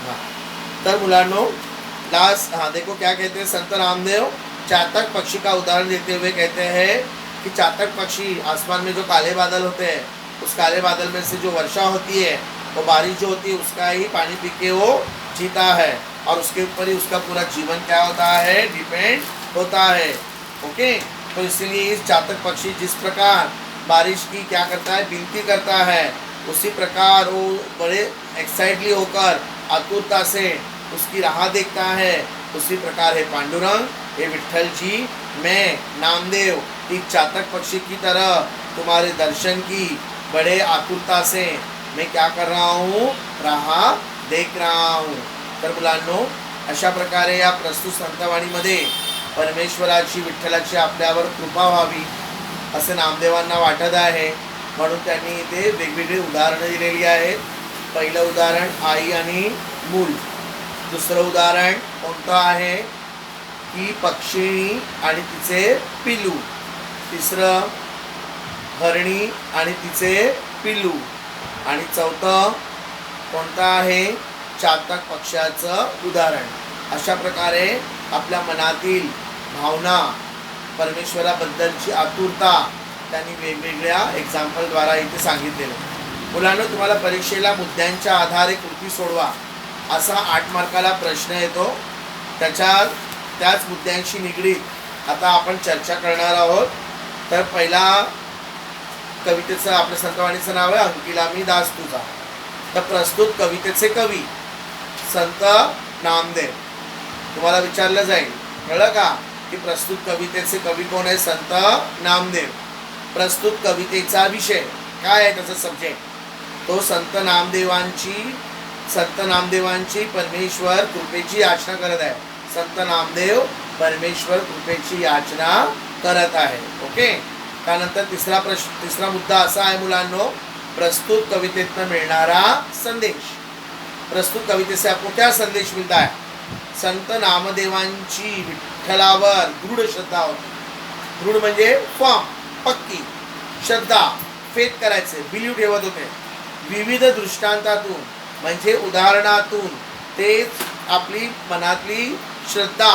हाँ, तर मुलांनो लास्ट, हाँ देखो क्या कहते हैं संत रामदेव चातक पक्षी का उदाहरण देते हुए कहते हैं कि चातक पक्षी आसमान में जो काले बादल होते हैं, उस काले बादल में से जो वर्षा होती है, वो बारिश जो होती है उसका ही पानी पी के वो जीता है, और उसके ऊपर ही उसका पूरा जीवन क्या होता है, डिपेंड होता है। ओके, तो इसलिए इस चातक पक्षी जिस प्रकार बारिश की क्या करता है, विनती करता है, उसी प्रकार वो बड़े एक्साइटली होकर आतुरता से उसकी राह देखता है। उसी प्रकार है पांडुरंग, हे विठल जी, मैं नामदेव एक चातक पक्षी की तरह तुम्हारे दर्शन की बड़े आतुरता से मैं क्या कर रहा हूँ, राह देख रहा हूँ। तर मुलांनो, अशा प्रकारे या प्रस्तुत संतवाणीमध्ये परमेश्वराची विठ्ठलाची आपल्यावर कृपा व्हावी असे नामदेवांना वाटत आहे, म्हणून त्यांनी इथे वेगवेगळी उदाहरणं दिलेली आहेत। पहिलं उदाहरण आई आणि मूल, दुसरं उदाहरण कोणतं आहे की पक्षिणी आणि तिचे पिलू, तिसरं हरणी आणि तिचे पिलू, आणि चौथं कोणतं आहे, चातक पक्ष्याचं उदाहरण। अशा प्रकारे आपल्या मनातील भावना, परमेश्वराबद्दलची आतुरता त्यांनी वेगवेगळ्या एक्झाम्पलद्वारा इथे सांगितलेलं। मुलांनो, तुम्हाला परीक्षेला मुद्द्यांच्या आधारे कृती सोडवा असा 8 मार्काला प्रश्न येतो, त्याच मुद्द्यांशी निगडीत आता आपण चर्चा करणार आहोत। तर पहिला कवितेचं आपल्या संतवाणीचं नाव आहे अंकिला मी दास तुझा। तर प्रस्तुत कवितेचे कवी संत नामदेव। तुम्हाला विचारलं जाईल, कळलं का, की प्रस्तुत कवितेचे कवी कोण आहे, संत नामदेव। प्रस्तुत कवितेचा विषय काय आहे, त्याचा सब्जेक्ट, तो संत नामदेवांची परमेश्वर कृपेची याचना करत आहे। संत नामदेव परमेश्वर कृपेची याचना करत आहे। ओके, त्यानंतर तिसरा मुद्दा असा आहे मुलांनो, प्रस्तुत कवितेतनं मिळणारा संदेश। प्रस्तुत कविते से आपको क्या संदेश मिलता है, संत नामदेवांची विठ्ठलावर दृढ श्रद्धा होती। दृढ म्हणजे फर्म, पक्की श्रद्धा, फेथ करायचे, बिलीव ठेवत होते। विविध दृष्टांतातून म्हणजे उदाहरणातून ते आपली मनातली श्रद्धा,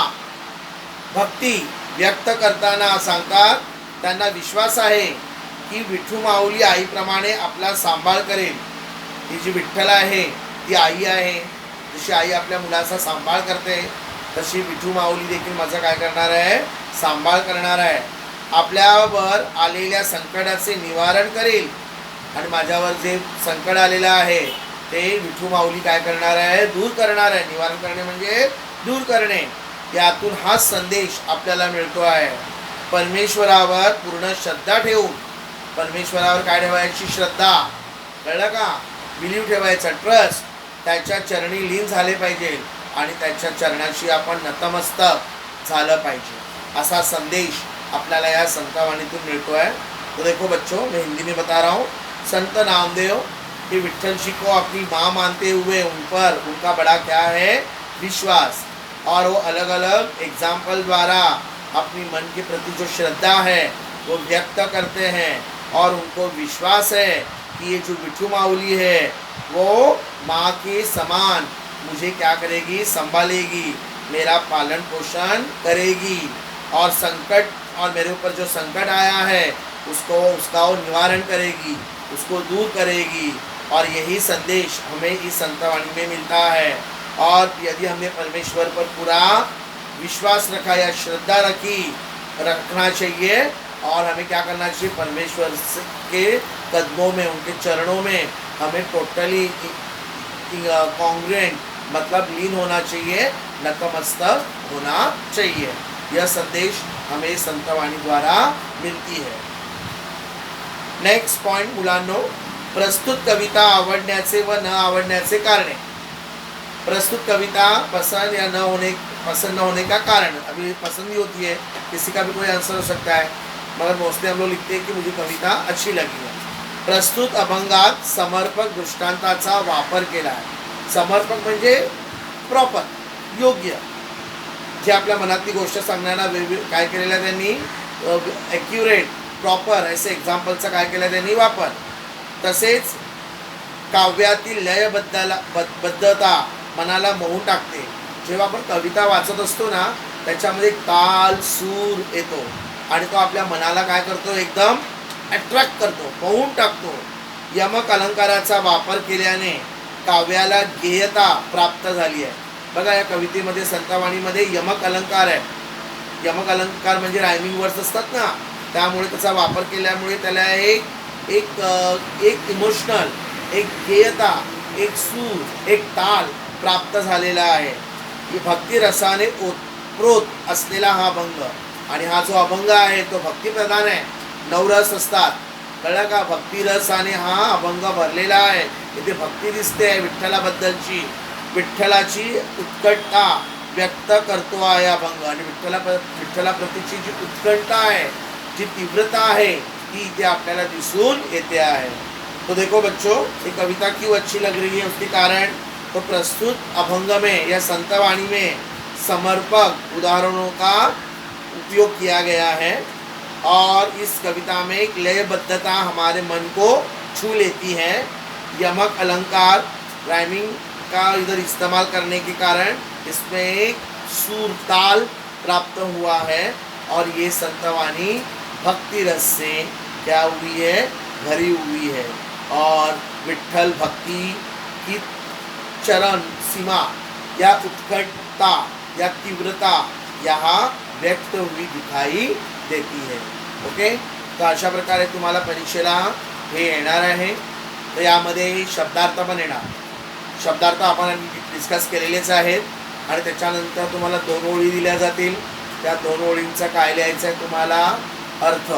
भक्ती व्यक्त करताना सांगतात, त्यांना विश्वास आहे की विठू माऊली आईप्रमाणे आपला सांभाळ करेल। ही जी विठ्ठल आहे ती आई आहे, जशी आई आपल्या मुलाचा सांभाळ करते तशी विठू माऊली देखील माझा काय करणार आहे, सांभाळ करणार आहे। आपल्यावर आलेल्या संकटाचे निवारण करेल, आणि माझ्यावर जे संकट आलेलं आहे ते विठू माऊली काय करणार आहे, दूर करणार आहे। निवारण करणे म्हणजे दूर करणे, यातून हा संदेश आपल्याला मिळतो आहे। परमेश्वरावर पूर्ण श्रद्धा ठेवून, परमेश्वरावर काय ठेवायची, श्रद्धा, कळलं का, बिलीव ठेवायचा, ट्रस्ट, त्याच्या चरणी लीन झाले पाहिजे आणि त्याच्या चरणाशी आपण नतमस्तक झालं पाहिजे, असा संदेश आपल्याला या संतवाणीतून मिळतो है। तो देखो बच्चों, मैं हिंदी में बता रहा हूँ। संत नामदेव कि विठ्ठल जी को अपनी माँ मानते हुए उन पर उनका बड़ा क्या है, विश्वास, और वो अलग अलग एग्जाम्पल द्वारा अपनी मन के प्रति जो श्रद्धा है वो व्यक्त करते हैं, और उनको विश्वास है कि ये जो विठू माऊली है वो माँ के समान मुझे क्या करेगी, संभालेगी, मेरा पालन पोषण करेगी, और संकट, और मेरे ऊपर जो संकट आया है उसका वो निवारण करेगी, उसको दूर करेगी। और यही संदेश हमें इस संतवाणी में मिलता है। और यदि हमने परमेश्वर पर पूरा विश्वास रखा या श्रद्धा रखना चाहिए, और हमें क्या करना चाहिए, परमेश्वर के कदमों में, उनके चरणों में हमें टोटली कॉन्ग्रुएंट मतलब लीन होना चाहिए, नतमस्तक होना चाहिए। यह संदेश हमें संतवाणी द्वारा मिलती है। नेक्स्ट पॉइंट मुलांनो, प्रस्तुत कविता आवडण्याचे व न आवडण्याचे कारणे। प्रस्तुत कविता पसंद न होने का कारण, अभी पसंद ही होती है, किसी का भी कोई आंसर हो सकता है, मगर मोस्टली हम लोग लिखते हैं कि मुझे कविता अच्छी लगी है। प्रस्तुत अभंगात समर्पक दृष्टांताचा वापर केला आहे। समर्पक म्हणजे प्रॉपर, योग्य, जे आपल्या मनातली गोष्ट सांगण्याला काय केलेलं आहे त्यांनी, ॲक्युरेट, प्रॉपर असे एक्झाम्पलचा काय केलं त्यांनी वापर। तसेच काव्यातील लयबद्धता मनाला मोहून टाकते. जेव्हा आपण कविता वाचत असतो ना, त्याच्यामध्ये ताल सूर येतो आणि तो आपल्या मनाला काय करतो, एकदम अट्रॅक्ट करतो, मोहून टाकतो. यमक अलंकाराचा वापर केल्याने काव्याला गेयता प्राप्त झाली आहे. बघा, या कवितेमध्ये संतवाणीमध्ये यमक अलंकार आहे. यमक अलंकार म्हणजे रायमिंग वर्ड्स असतात ना, त्यामुळे त्याचा वापर केल्यामुळे त्याला एक एक एक इमोशनल, एक गेयता, एक सूर, एक ताल प्राप्त झालेला आहे. भक्तिरसाने ओतप्रोत असलेला हा अभंग, आणि हा जो अभंग आहे तो भक्तिप्रधान आहे. नवरस असतात, कळलं का? भक्तिरसाने हा अभंग भरलेला आहे. इथे भक्ती दिसते आहे विठ्ठलाबद्दलची, विठ्ठलाची उत्कटता व्यक्त करतो आहे अभंग. आणि विठ्ठलाप्रतीची जी उत्कंठा आहे, जी तीव्रता आहे, ती इथे आपल्याला दिसून येते आहे. तो देखो बच्चों, ये कविता क्यों अच्छी लग रही है, उसके कारण तो प्रस्तुत अभंग में या संतवाणी में समर्पक उदाहरणों का उपयोग किया गया है, और इस कविता में एक लयबद्धता हमारे मन को छू लेती है. यमक अलंकार राइमिंग का इधर इस्तेमाल करने के कारण इसमें एक सुर ताल प्राप्त हुआ है, और ये संतवाणी भक्ति रस से क्या हुई है, भरी हुई है. और विठ्ठल भक्ति की चरण सीमा या उत्कटता या तीव्रता यहाँ व्यक्त हुई दिखाई देती है. ओके, तर अशा प्रकारे तुम्हाला परीक्षेला हे येणार आहे. तर यामध्ये शब्दार्थ पण येणार. शब्दार्थ आपण डिस्कस केलेलेच आहेत, आणि त्याच्यानंतर तुम्हाला 2 ओळी दिल्या जातील. त्या 2 ओळींचा काय लिहायचं आहे तुम्हाला, अर्थ.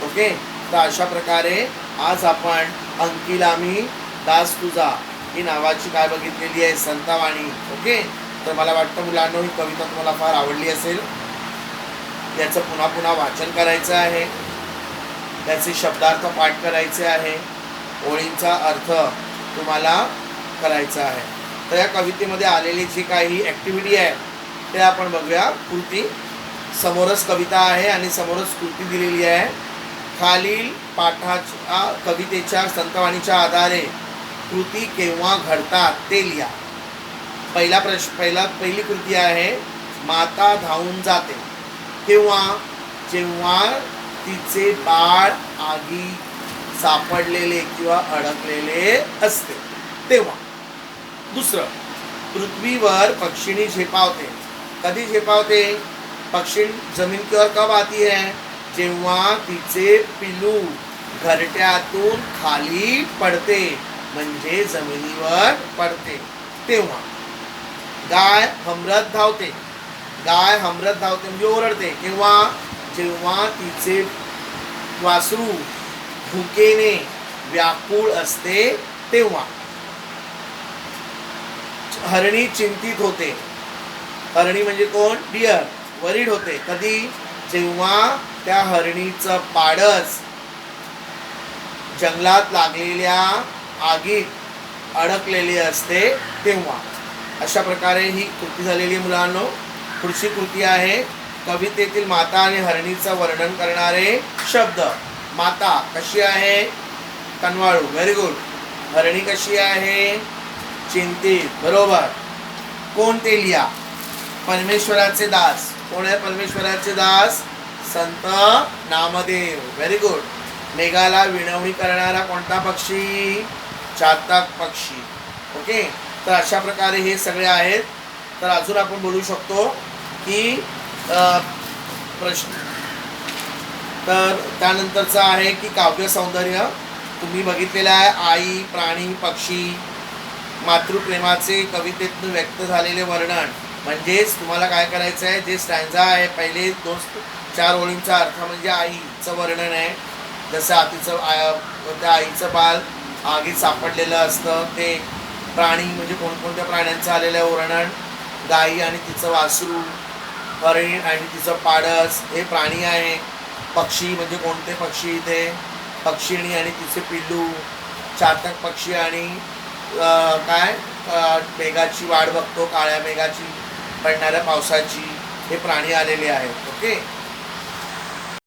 ओके, तर अशा प्रकारे आज आपण अंकिलामी दास तुझा ही नावाची काय बघितलेली आहे, संतवाणी. ओके, तर मला वाटतं मुलांनो ही कविता तुम्हाला फार आवडली असेल. याचं पुन्हा पुन्हा वाचन करायचं आहे, त्याचे शब्दार्थ पाठ करायचे आहे, ओळींचा अर्थ तुम्हाला करायचा आहे. तर या कवितेमध्ये आलेली जी काही ॲक्टिव्हिटी आहे ते आपण बघूया. कृती समोरच कविता आहे आणि समोरच कृती दिलेली आहे. खालील पाठाच्या कवितेच्या संतवाणीच्या आधारे कृती केव्हा घडतात ते लिहा. पहिली कृती आहे, माता धावून जाते. केव्हा? जेव्हा तिचे बाळ आगी सापडलेले किंवा अडकलेले असते तेव्हा. दुसरं, पृथ्वीवर पक्षिणी झेपावते. कधी झेपावते? पक्षी जमीन की ओर कब आती है? जेव्हा तिचे पिलू घरट्यातून खाली पडते, म्हणजे जमिनीवर पडते तेव्हा. गाय हमरत धावते. गाय हमरत धावते म्हणजे ओरडते. केव्हा? जेव्हा तिचे वासरू भुकेने व्याकुळ असते तेव्हा. हरणी चिंतित होते. हरणी म्हणजे कोण? डिअर. वरीड होते. कधी? जेव्हा त्या हरणीचं पाडस जंगलात लागलेल्या आगीत अडकलेली असते तेव्हा. अशा प्रकारे ही कृती झालेली मुलांनो. पुढची कृती आहे, कवितेतील माता आणि हरणीचं वर्णन करणारे शब्द. माता कशी आहे? कनवाळू. Very good. हरणी कशी आहे? चिंतित. बरोबर. कोण ते लिहा. परमेश्वराचे दास. कोण आहे परमेश्वराचे दास? संत नामदेव. Very good. मेघाला विणवणी करणारा कोणता पक्षी? चातक पक्षी. ओके, तर अशा प्रकारे हे सगळे आहेत. तर अजून आपण बोलू शकतो की प्रश्न. तर त्यानंतरचं आहे की काव्य सौंदर्य तुम्ही बघितलेलं आहे. आई, प्राणी, पक्षी, मातृप्रेमाचे कवितेतून व्यक्त झालेले वर्णन. म्हणजेच तुम्हाला काय करायचं आहे, जे स्टँजा आहे पहिले 2-4 ओळींचा अर्थ म्हणजे आईचं वर्णन आहे. जसं त्या आईचं बाल आगीत सापडलेलं असतं ते. प्राणी म्हणजे कोणकोणत्या प्राण्यांचं आलेलं वर्णन. गाई आणि तिचं वासरू, हरिण आणि तिचं पाडस हे प्राणी आहे. पक्षी म्हणजे कोणते पक्षी? इथे पक्षिणी आणि तिचे पिल्लू. चातक पक्षी आणि मेघाची वाट बघतो, काळ्या मेघाची, पडणाऱ्या पावसाची, हे प्राणी आलेले आहेत. ओके.